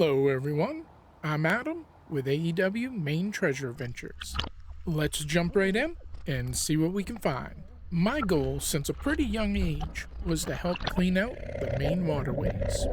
Hello everyone, I'm Adam with AEW Maine Treasure Adventures. Let's jump right in and see what we can find. My goal since a pretty young age was to help clean out the Maine waterways.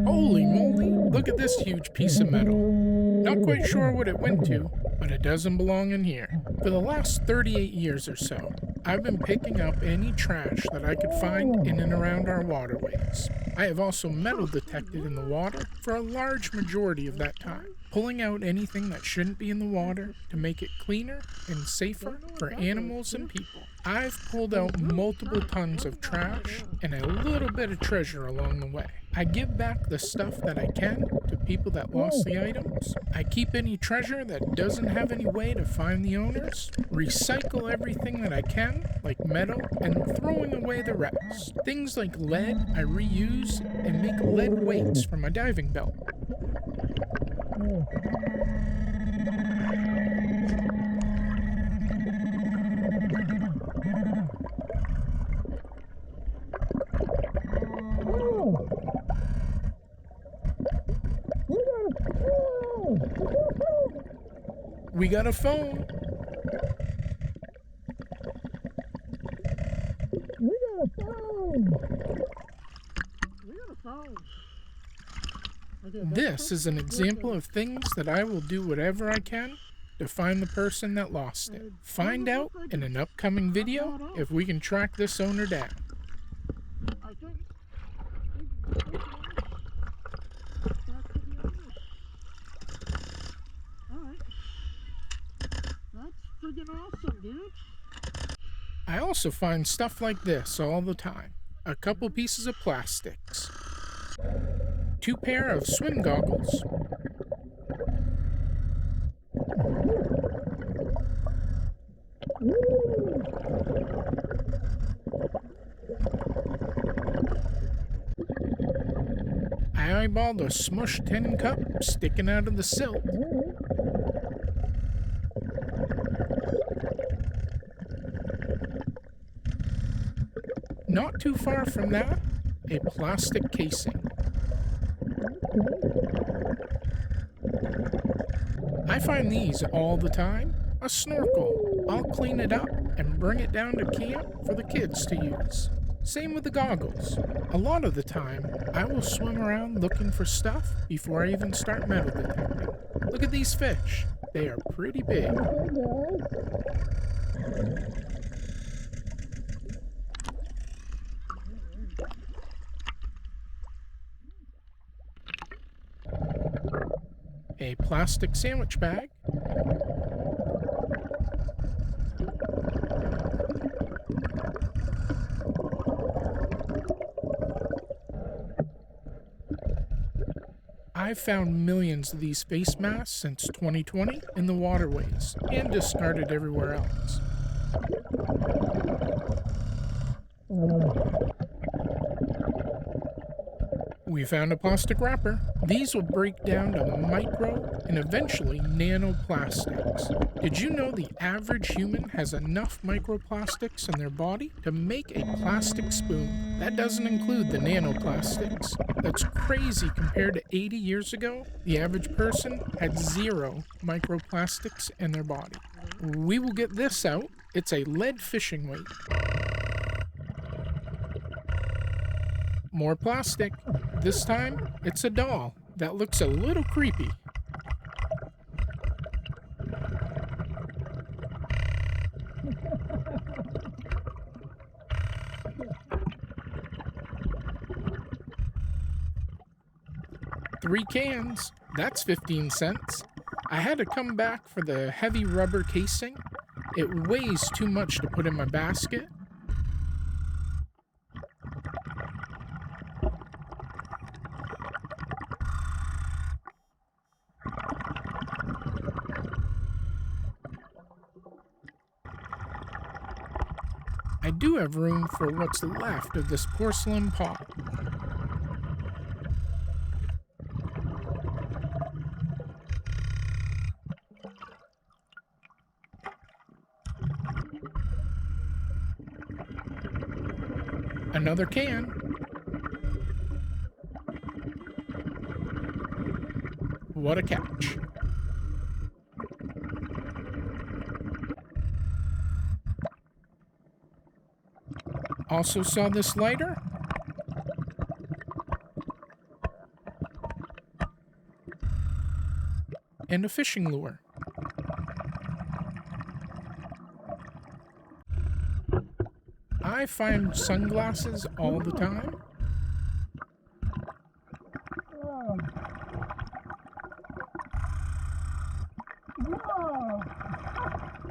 Holy moly, look at this huge piece of metal. Not quite sure what it went to, but it doesn't belong in here. For the last 38 years or so, I've been picking up any trash that I could find in and around our waterways. I have also metal detected in the water for a large majority of that time, pulling out anything that shouldn't be in the water to make it cleaner and safer for animals and people. I've pulled out multiple tons of trash and a little bit of treasure along the way. I give back the stuff that I can to people that lost the items. I keep any treasure that doesn't have any way to find the owners, recycle everything that I can, like metal, and throwing away the rest. Things like lead I reuse and make lead weights for my diving belt. We got a phone. This is an example of things that I will do whatever I can to find the person that lost it. Find out in an upcoming video if we can track this owner down. Awesome, dude. I also find stuff like this all the time. A couple pieces of plastics. 2 pair of swim goggles. I eyeballed a smushed tin cup sticking out of the silt. Not too far from that, a plastic casing. I find these all the time. A snorkel. I'll clean it up and bring it down to camp for the kids to use. Same with the goggles. A lot of the time, I will swim around looking for stuff before I even start metal detecting. Look at these fish. They are pretty big. A plastic sandwich bag. I've found millions of these face masks since 2020 in the waterways and discarded everywhere else. We found a plastic wrapper. These will break down to micro and eventually nanoplastics. Did you know the average human has enough microplastics in their body to make a plastic spoon? That doesn't include the nanoplastics. That's crazy compared to 80 years ago. The average person had 0 microplastics in their body. We will get this out. It's a lead fishing weight. More plastic. This time, it's a doll that looks a little creepy. Three cans. That's 15 cents. I had to come back for the heavy rubber casing. It weighs too much to put in my basket. I do have room for what's left of this porcelain pot. Another can. What a catch. Also saw this lighter. And a fishing lure. I find sunglasses all the time.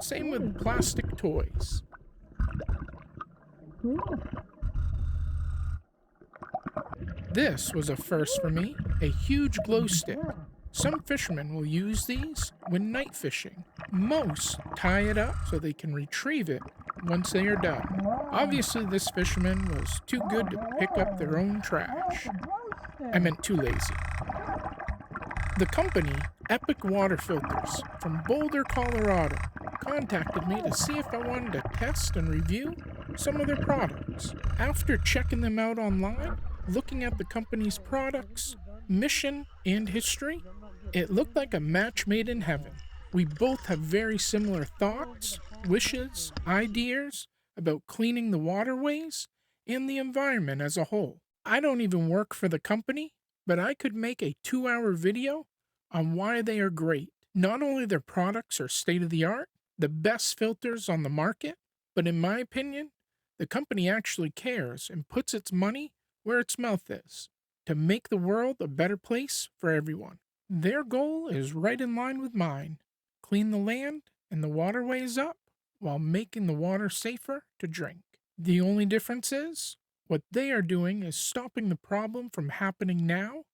Same with plastic toys. This was a first for me, a huge glow stick. Some fishermen will use these when night fishing. Most tie it up so they can retrieve it once they are done. Obviously, this fisherman was too good to pick up their own trash. I meant too lazy. The company, Epic Water Filters, from Boulder, Colorado, contacted me to see if I wanted to test and review some of their products. After checking them out online, looking at the company's products, mission, and history, it looked like a match made in heaven. We both have very similar thoughts, wishes, ideas about cleaning the waterways and the environment as a whole. I don't even work for the company, but I could make a 2-hour video on why they are great. Not only their products are state-of-the-art, the best filters on the market, but in my opinion, the company actually cares and puts its money where its mouth is, to make the world a better place for everyone. Their goal is right in line with mine: clean the land and the waterways up while making the water safer to drink. The only difference is, what they are doing is stopping the problem from happening now,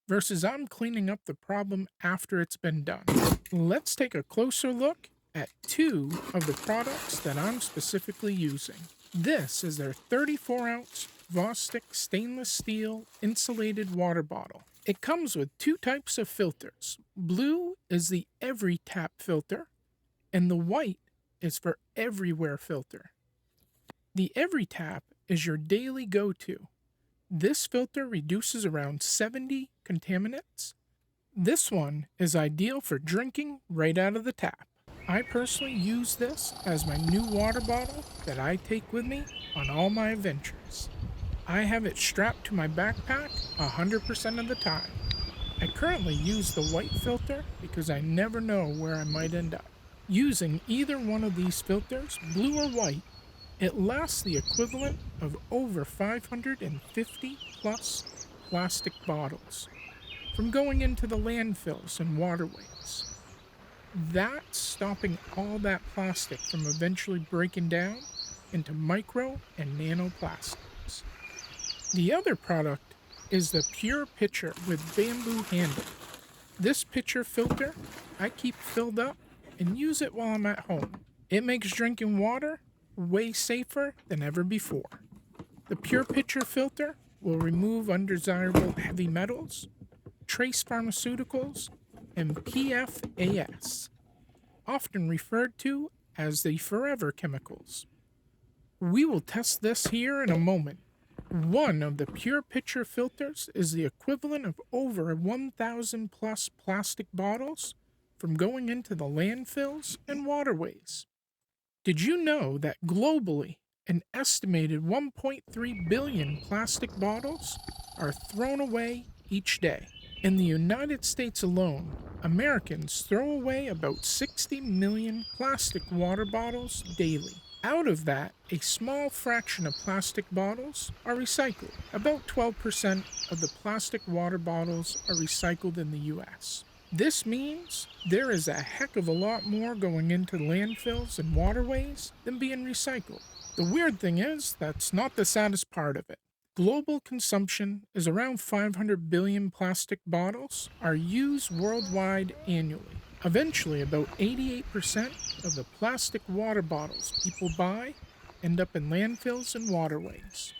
versus I'm cleaning up the problem after it's been done. Let's take a closer look at 2 of the products that I'm specifically using. This is their 34-ounce Vostok stainless steel insulated water bottle. It comes with 2 types of filters. Blue is the every tap filter, and the white is for everywhere filter. The every tap is your daily go-to. This filter reduces around 70 contaminants. This one is ideal for drinking right out of the tap. I personally use this as my new water bottle that I take with me on all my adventures. I have it strapped to my backpack 100% of the time. I currently use the white filter because I never know where I might end up. Using either one of these filters, blue or white, it lasts the equivalent of over 550 plus plastic bottles from going into the landfills and waterways. That's stopping all that plastic from eventually breaking down into micro and nanoplastics. The other product is the Pure Pitcher with bamboo handle. This pitcher filter I keep filled up and use it while I'm at home. It makes drinking water way safer than ever before. The Pure Pitcher filter will remove undesirable heavy metals, trace pharmaceuticals, and PFAS, often referred to as the forever chemicals. We will test this here in a moment. One of the Pure Pitcher filters is the equivalent of over 1,000 plus plastic bottles from going into the landfills and waterways. Did you know that globally, an estimated 1.3 billion plastic bottles are thrown away each day? In the United States alone, Americans throw away about 60 million plastic water bottles daily. Out of that, a small fraction of plastic bottles are recycled. About 12% of the plastic water bottles are recycled in the US. This means there is a heck of a lot more going into landfills and waterways than being recycled. The weird thing is, that's not the saddest part of it. Global consumption is around 500 billion plastic bottles are used worldwide annually. Eventually, about 88% of the plastic water bottles people buy end up in landfills and waterways.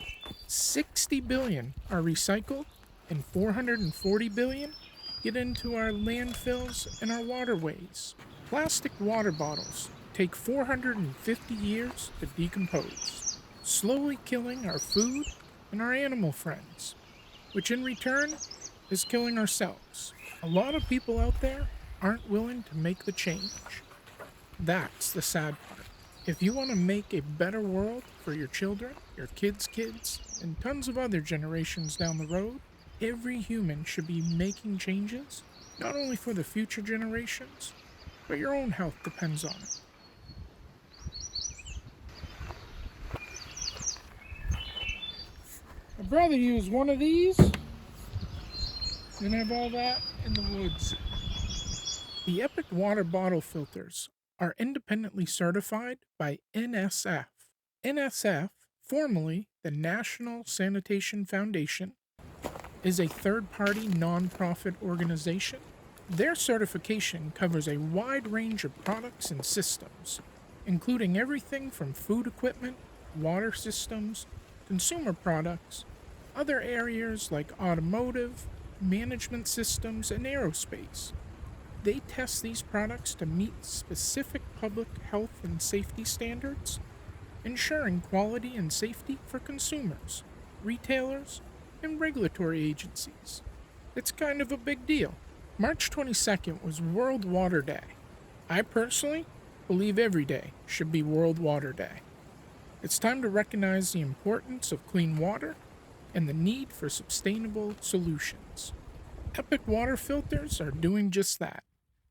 60 billion are recycled, and 440 billion get into our landfills and our waterways. Plastic water bottles take 450 years to decompose, slowly killing our food and our animal friends, which in return is killing ourselves. A lot of people out there aren't willing to make the change. That's the sad part. If you want to make a better world for your children, your kids' kids, and tons of other generations down the road, every human should be making changes, not only for the future generations, but your own health depends on it. My brother used one of these and have all that in the woods. The Epic water bottle filters are independently certified by NSF. NSF, formerly the National Sanitation Foundation, is a third-party nonprofit organization. Their certification covers a wide range of products and systems, including everything from food equipment, water systems, consumer products, other areas like automotive, management systems, and aerospace. They test these products to meet specific public health and safety standards, ensuring quality and safety for consumers, retailers, and regulatory agencies. It's kind of a big deal. March 22nd was World Water Day. I personally believe every day should be World Water Day. It's time to recognize the importance of clean water and the need for sustainable solutions. Epic water filters are doing just that.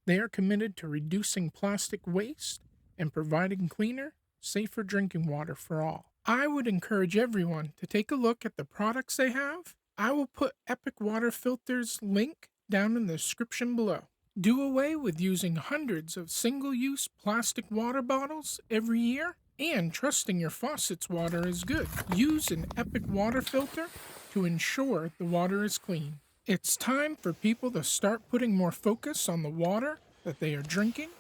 They are committed to reducing plastic waste and providing cleaner, safer drinking water for all. I would encourage everyone to take a look at the products they have. I will put Epic Water Filters link down in the description below. Do away with using hundreds of single-use plastic water bottles every year and trusting your faucet's water is good. Use an Epic water filter to ensure the water is clean. It's time for people to start putting more focus on the water that they are drinking,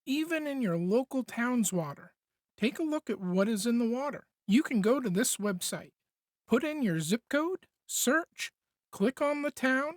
even in your local town's water. Take a look at what is in the water. You can go to this website, put in your zip code, search, click on the town,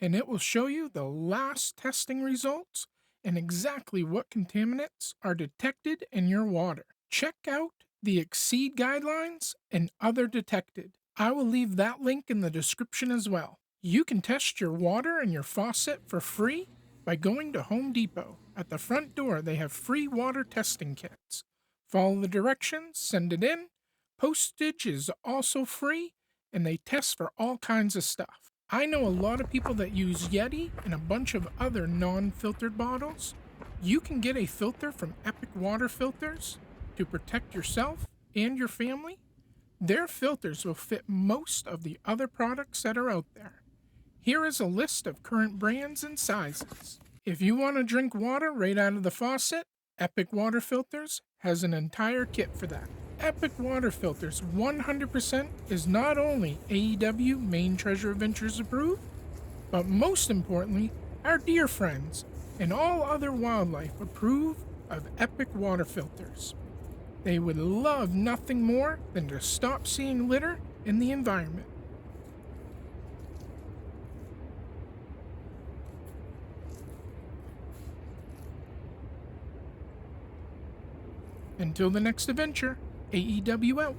and it will show you the last testing results and exactly what contaminants are detected in your water. Check out the Exceed guidelines and other detected. I will leave that link in the description as well. You can test your water and your faucet for free by going to Home Depot. At the front door, they have free water testing kits. Follow the directions, send it in. Postage is also free, and they test for all kinds of stuff. I know a lot of people that use Yeti and a bunch of other non-filtered bottles. You can get a filter from Epic Water Filters to protect yourself and your family. Their filters will fit most of the other products that are out there. Here is a list of current brands and sizes. If you want to drink water right out of the faucet, Epic Water Filters has an entire kit for that. Epic Water Filters 100% is not only AEW Maine Treasure Adventures approved, but most importantly, our dear friends and all other wildlife approve of Epic Water Filters. They would love nothing more than to stop seeing litter in the environment. Until the next adventure, AEW out.